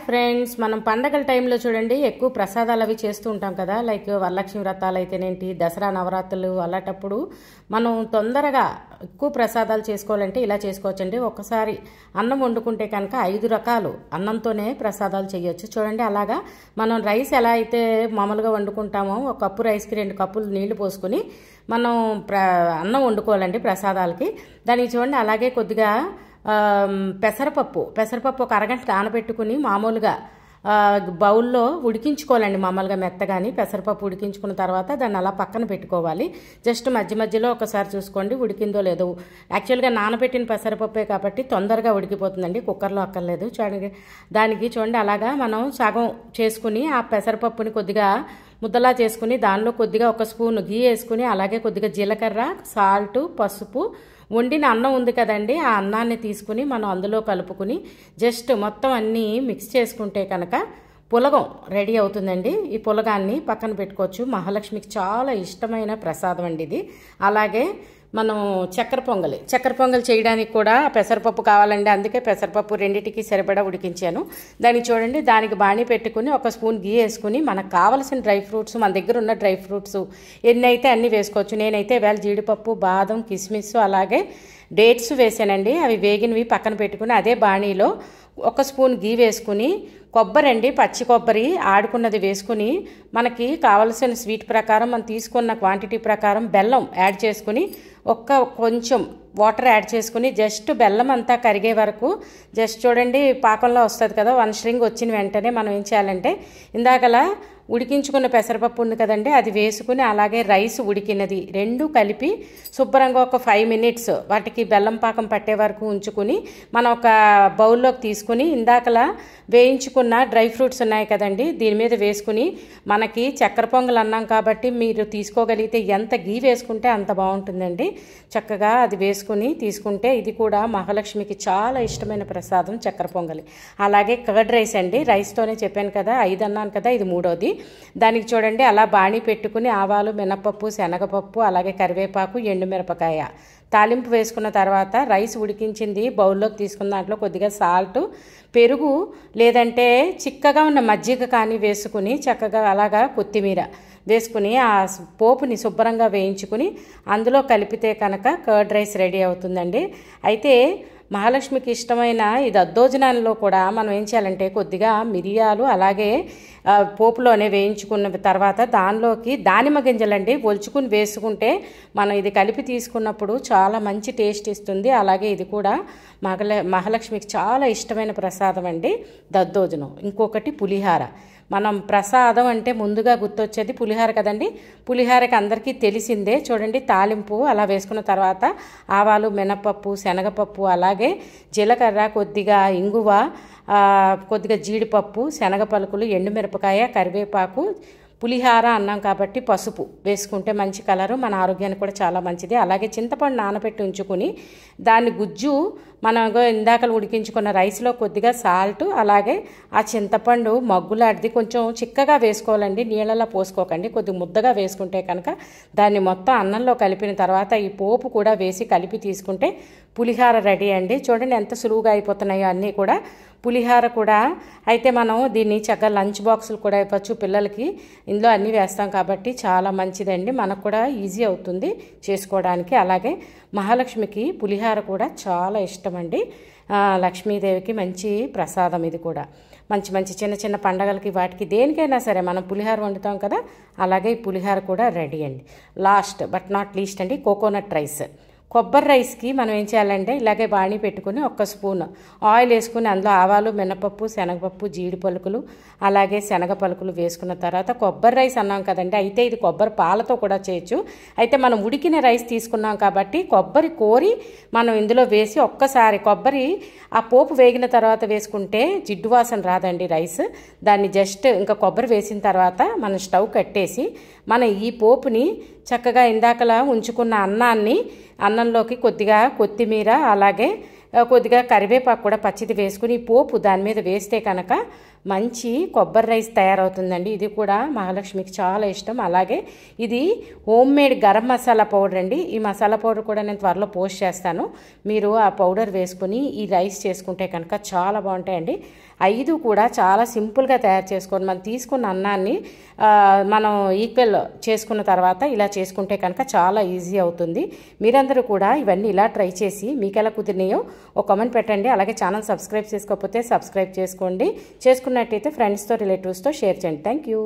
Friends, మనం పండగల టైంలో చూడండి ఎక్కువ ప్రసాదాలు అవి చేస్తూ ఉంటాం కదా. లైక్ వరలక్ష్మి వ్రతాలు అయితేనేంటి, దసరా నవరాత్రులు అలాంటప్పుడు మనం తొందరగా ఎక్కువ ప్రసాదాలు చేసుకోవాలంటే ఇలా చేసుకోవచ్చండి. ఒకసారి అన్నం వండుకుంటే కనుక 5 రకాలు అన్నంతోనే ప్రసాదాలు చేయొచ్చు. చూడండి, అలాగా మనం రైస్ ఎలా అయితే మామూలుగా వండుకుంటామో ఒక కప్పు రైస్కి 2 కప్పులు నీళ్లు పోసుకుని మనం అన్నం వండుకోవాలండి ప్రసాదాలకి. దానికి చూడండి అలాగే కొద్దిగా పెసరపప్పు ఒక అరగంట నానబెట్టుకుని మామూలుగా బౌల్లో ఉడికించుకోవాలండి. మామూలుగా మెత్తగాని పెసరపప్పు ఉడికించుకున్న తర్వాత దాన్ని అలా పక్కన పెట్టుకోవాలి. జస్ట్ మధ్యలో ఒకసారి చూసుకోండి ఉడికిందో లేదో. యాక్చువల్గా నానబెట్టిన పెసరపప్పే కాబట్టి తొందరగా ఉడికిపోతుందండి, కుక్కర్లో అక్కర్లేదు. చూడండి, దానికి చూడండి అలాగా మనం సగం చేసుకుని ఆ పెసరపప్పుని కొద్దిగా ముద్దలా చేసుకుని దానిలో కొద్దిగా 1 స్పూన్ గీ వేసుకుని అలాగే కొద్దిగా జీలకర్ర, సాల్ట్, పసుపు, వండిన అన్నం ఉంది కదండి, ఆ అన్నాన్ని తీసుకుని మనం అందులో కలుపుకుని జస్ట్ మొత్తం అన్నీ మిక్స్ చేసుకుంటే కనుక పులగం రెడీ అవుతుందండి. ఈ పులగాన్ని పక్కన పెట్టుకోవచ్చు. మహాలక్ష్మికి చాలా ఇష్టమైన ప్రసాదం అండి ఇది. అలాగే మనం చక్కెర పొంగలి చేయడానికి కూడా పెసరపప్పు కావాలండి. అందుకే పెసరపప్పు రెండింటికి సరిపడా ఉడికించాను. దానికి చూడండి, దానికి బాణీ పెట్టుకుని 1 స్పూన్ గీ వేసుకుని మనకు కావలసిన డ్రై ఫ్రూట్స్, మన దగ్గర ఉన్న డ్రై ఫ్రూట్స్ ఎన్ని అయితే అన్ని వేసుకోవచ్చు. నేనైతే వేళ జీడిపప్పు, బాదం, కిస్మిస్ అలాగే డేట్స్ వేసానండి. అవి వేగినవి పక్కన పెట్టుకుని అదే బాణీలో 1 స్పూన్ గీ వేసుకుని కొబ్బరి అండి, పచ్చి కొబ్బరి ఆడుకున్నది వేసుకుని మనకి కావలసిన స్వీట్ ప్రకారం మనం తీసుకున్న క్వాంటిటీ ప్రకారం బెల్లం యాడ్ చేసుకుని కొంచెం వాటర్ యాడ్ చేసుకుని జస్ట్ బెల్లం అంతా కరిగే వరకు జస్ట్ చూడండి పాకంలో వస్తుంది కదా. 1 స్ట్రింగ్ వచ్చిన వెంటనే మనం ఏం చేయాలంటే ఇందాకలా ఉడికించుకున్న పెసరపప్పు ఉంది కదండి, అది వేసుకుని అలాగే రైస్ ఉడికినది 2 కలిపి శుభ్రంగా ఒక 5 మినిట్స్ వాటికి బెల్లం పాకం పట్టే వరకు ఉంచుకుని మనం ఒక బౌల్లోకి తీసుకుని ఇందాకలా వేయించుకున్న డ్రై ఫ్రూట్స్ ఉన్నాయి కదండి దీని మీద వేసుకుని మనకి చక్కెర పొంగల్ అన్నాం కాబట్టి మీరు తీసుకోగలిగితే ఎంత గీ వేసుకుంటే అంత బాగుంటుందండి. చక్కగా అది వేసుకుని తీసుకుంటే ఇది కూడా మహాలక్ష్మికి చాలా ఇష్టమైన ప్రసాదం చక్కెర పొంగలి. అలాగే కర్డ్ రైస్ అండి, రైస్తోనే చెప్పాను కదా 5 అన్నాను కదా, ఇది 3వది. దానికి చూడండి అలా బాణీ పెట్టుకుని ఆవాలు, మినపప్పు, శనగపప్పు అలాగే కరివేపాకు, ఎండుమిరపకాయ తాలింపు వేసుకున్న తర్వాత రైస్ ఉడికించింది బౌల్లోకి తీసుకున్న దాంట్లో కొద్దిగా సాల్ట్, పెరుగు లేదంటే చిక్కగా ఉన్న మజ్జిగ కానీ వేసుకుని చక్కగా అలాగా కొత్తిమీర వేసుకుని ఆ పోపుని శుభ్రంగా వేయించుకుని అందులో కలిపితే కనుక కర్డ్ రైస్ రెడీ అవుతుందండి. అయితే మహాలక్ష్మికి ఇష్టమైన ఈ దద్దోజనాల్లో కూడా మనం ఏం చేయాలంటే కొద్దిగా మిరియాలు అలాగే పోపులోనే వేయించుకున్న తర్వాత దానిలోకి దానిమ్మ గింజలండి ఒలుచుకుని వేసుకుంటే మనం ఇది కలిపి తీసుకున్నప్పుడు చాలా మంచి టేస్ట్ ఇస్తుంది. అలాగే ఇది కూడా మహాలక్ష్మికి చాలా ఇష్టమైన ప్రసాదం అండి దద్దోజనం. ఇంకొకటి పులిహార. మనం ప్రసాదం అంటే ముందుగా గుర్తొచ్చేది పులిహార కదండి. పులిహారకి అందరికీ తెలిసిందే. చూడండి, తాలింపు అలా వేసుకున్న తర్వాత ఆవాలు, మినపప్పు, శనగపప్పు అలాగే జీలకర్ర, కొద్దిగా ఇంగువ, కొద్దిగా జీడిపప్పు, శనగ పలుకులు, ఎండుమిరపకాయ, కరివేపాకు, పులిహార అన్నాం కాబట్టి పసుపు వేసుకుంటే మంచి కలరు, మన ఆరోగ్యానికి కూడా చాలా మంచిది. అలాగే చింతపండు నానబెట్టి ఉంచుకుని దాన్ని గుజ్జు మనం ఇందాక ఉడికించుకున్న రైస్లో కొద్దిగా సాల్ట్ అలాగే ఆ చింతపండు మగ్గులాడిది కొంచెం చిక్కగా వేసుకోవాలండి, నీళ్ళలా పోసుకోకండి. కొద్దిగా ముద్దగా వేసుకుంటే కనుక దాన్ని మొత్తం అన్నంలో కలిపిన తర్వాత ఈ పోపు కూడా వేసి కలిపి తీసుకుంటే పులిహార రెడీ అండి. చూడండి ఎంత సులువుగా అయిపోతున్నాయో అన్నీ కూడా. పులిహార కూడా అయితే మనం దీన్ని చక్కగా లంచ్ బాక్సులు కూడా ఇవ్వచ్చు పిల్లలకి. ఇందులో అన్నీ వేస్తాం కాబట్టి చాలా మంచిదండి, మనకు కూడా ఈజీ అవుతుంది చేసుకోవడానికి. అలాగే మహాలక్ష్మికి పులిహార కూడా చాలా ఇష్టం అండి. లక్ష్మీదేవికి మంచి ప్రసాదం ఇది కూడా. మంచి చిన్న పండగలకి వాటికి దేనికైనా సరే మనం పులిహార వండుతాం కదా, అలాగే ఈ పులిహార కూడా రెడీ అండి. లాస్ట్ బట్ నాట్ లీస్ట్ అండి కోకోనట్ రైస్. కొబ్బరి రైస్కి మనం ఏం చేయాలంటే ఇలాగే బాణీ పెట్టుకుని 1 స్పూన్ ఆయిల్ వేసుకుని అందులో ఆవాలు, మినపప్పు, శనగపప్పు, జీడి పలుకులు అలాగే శనగ పలుకులు వేసుకున్న తర్వాత కొబ్బరి రైస్ అన్నాం కదండి. అయితే ఇది కొబ్బరి పాలతో కూడా చేయొచ్చు. అయితే మనం ఉడికిన రైస్ తీసుకున్నాం కాబట్టి కొబ్బరి కోరి మనం ఇందులో వేసి ఒక్కసారి కొబ్బరి ఆ పోపు వేగిన తర్వాత వేసుకుంటే జిడ్డు వాసన రాదండి రైస్. దాన్ని జస్ట్ ఇంకా కొబ్బరి వేసిన తర్వాత మనం స్టవ్ కట్టేసి మనం ఈ పోపుని చక్కగా ఇందాకలా ఉంచుకున్న అన్నంలోకి కొద్దిగా కొత్తిమీర అలాగే కొద్దిగా కరివేపాకు కూడా పచ్చిది వేసుకుని పోపు దాని మీద వేస్తే కనుక మంచి కొబ్బరి రైస్ తయారవుతుందండి. ఇది కూడా మహాలక్ష్మికి చాలా ఇష్టం. అలాగే ఇది home made garam masala powder అండి. ఈ మసాలా పౌడర్ కూడా నేను త్వరలో పోస్ట్ చేస్తాను. మీరు ఆ పౌడర్ వేసుకుని ఈ రైస్ చేసుకుంటే కనుక చాలా బాగుంటాయండి. 5 కూడా చాలా సింపుల్గా తయారు చేసుకోండి. మనం తీసుకున్న అన్నాన్ని మనం ఈక్వల్ చేసుకున్న తర్వాత ఇలా చేసుకుంటే కనుక చాలా ఈజీ అవుతుంది. మీరందరూ కూడా ఇవన్నీ ఇలా ట్రై చేసి మీకు ఎలా కుదిరినాయో ఒక కామెంట్ పెట్టండి. అలాగే ఛానల్ సబ్స్క్రైబ్ చేసుకోకపోతే సబ్స్క్రైబ్ చేసుకోండి. చేసుకున్నట్టయితే ఫ్రెండ్స్తో రిలేటివ్స్తో షేర్ చేయండి. Thank you.